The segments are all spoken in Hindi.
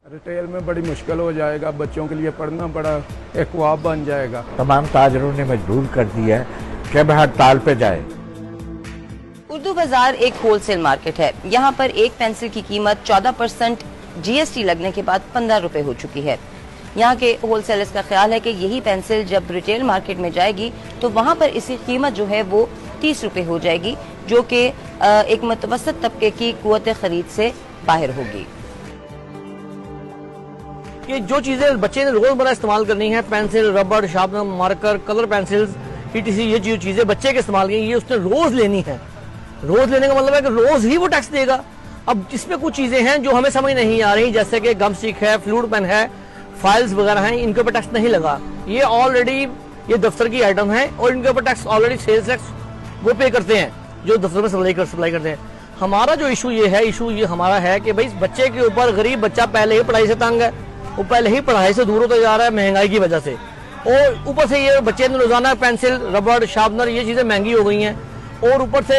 रिटेल में बड़ी मुश्किल हो जाएगा, बच्चों के लिए पढ़ना बड़ा एक ख्वाब बन जाएगा। तमाम ताजरों ने मजबूर कर दिया है कि अब हड़ताल पे जाए। उर्दू बाजार एक होलसेल मार्केट है। यहाँ पर एक पेंसिल की कीमत 14% GST लगने के बाद 15 रुपए हो चुकी है। यहाँ के होलसेलर्स का ख्याल है कि यही पेंसिल जब रिटेल मार्केट में जाएगी तो वहाँ पर इसकी कीमत जो है वो 30 रुपए हो जाएगी, जो कि एक मुतवसत तबके की कुव्वत खरीद से बाहर होगी। कि जो चीजें बच्चे ने रोजमर्रा इस्तेमाल करनी है, पेंसिल, रबड़, sharpener, marker, colour pencils, ETC, ये जो चीजें बच्चे के इस्तेमाल की ये उसने रोज लेनी है। रोज लेने का मतलब है कि रोज ही वो टैक्स देगा। अब जिसमें कुछ चीजें हैं जो हमें समझ नहीं आ रही, जैसे कि गम स्टिक है, फ्लूइड पेन है, फाइल्स वगैरह हैं, इनके ऊपर टैक्स नहीं लगा। ये ऑलरेडी ये दफ्तर की आइटम है और इनके ऊपर टैक्स ऑलरेडी सेल्स टैक्स वो पे करते हैं जो दफ्तर में सप्लाई करते हैं। हमारा जो इशू ये हमारा है कि भाई बच्चे के ऊपर, गरीब बच्चा पहले ही पढ़ाई से तंग है, वो पहले ही पढ़ाई से दूर होता जा रहा है महंगाई की वजह से, और ऊपर से ये बच्चे ने रोजाना पेंसिल, रबड़, शार्पनर ये चीजें महंगी हो गई हैं और ऊपर से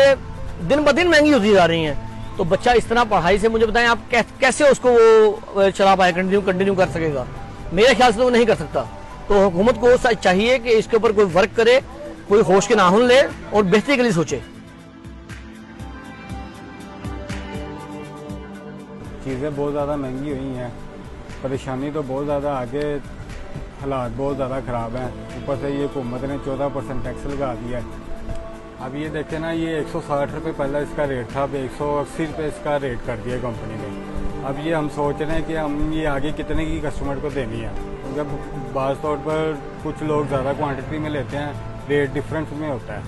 दिन ब दिन महंगी होती जा रही हैं। तो बच्चा इस तरह पढ़ाई से, मुझे बताएं आप कैसे उसको वो चला पाए, कंटिन्यू कर सकेगा? मेरे ख्याल से तो वो नहीं कर सकता। तो हुकूमत को चाहिए कि इसके ऊपर कोई वर्क करे, कोई होश के नाखून ले और बेहतरी के लिए सोचे। चीज़ें बहुत ज़्यादा महंगी हुई हैं, परेशानी तो बहुत ज़्यादा, आगे हालात बहुत ज़्यादा ख़राब हैं। ऊपर से ये हुकूमत ने 14% टैक्स लगा दिया है। अब ये देखें ना, ये 160 रुपये पहले इसका रेट था, अब 180 रुपये इसका रेट कर दिया कंपनी ने। अब ये हम सोच रहे हैं कि हम ये आगे कितने की कस्टमर को देनी है, क्योंकि बाज़ तौर पर कुछ लोग ज़्यादा क्वांटिटी में लेते हैं, रेट डिफरेंस में होता है।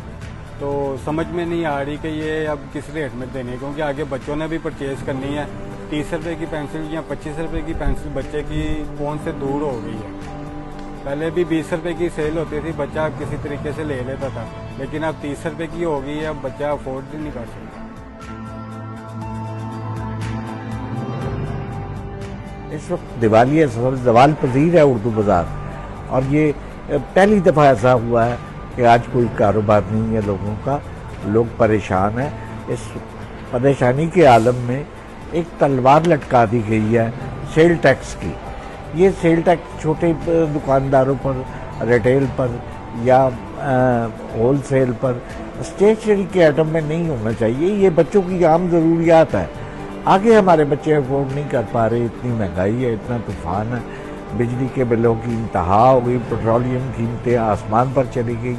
तो समझ में नहीं आ रही कि ये अब किस रेट में देनी है, क्योंकि आगे बच्चों ने भी परचेज़ करनी है। 30 रुपये की पेंसिल या 25 रुपये की पेंसिल बच्चे की फ़ोन से दूर हो गई है। पहले भी 20 रुपये की सेल होती थी, बच्चा किसी तरीके से ले लेता था, लेकिन अब 30 रुपये की हो गई है, अब बच्चा अफोर्ड ही नहीं कर सकता। इस वक्त दिवालिया जवाल पजीर है उर्दू बाजार, और ये पहली दफ़ा ऐसा हुआ है कि आज कोई कारोबार नहीं है लोगों का, लोग परेशान हैं। इस परेशानी के आलम में एक तलवार लटका दी गई है सेल टैक्स की। ये सेल टैक्स छोटे दुकानदारों पर, रिटेल पर या होलसेल पर, स्टेशनरी के आइटम में नहीं होना चाहिए। ये बच्चों की आम ज़रूरियात है। आगे हमारे बच्चे अफोर्ड नहीं कर पा रहे, इतनी महंगाई है, इतना तूफान है, बिजली के बिलों की इंतहा हो गई, पेट्रोलियम कीमतें आसमान पर चली गई।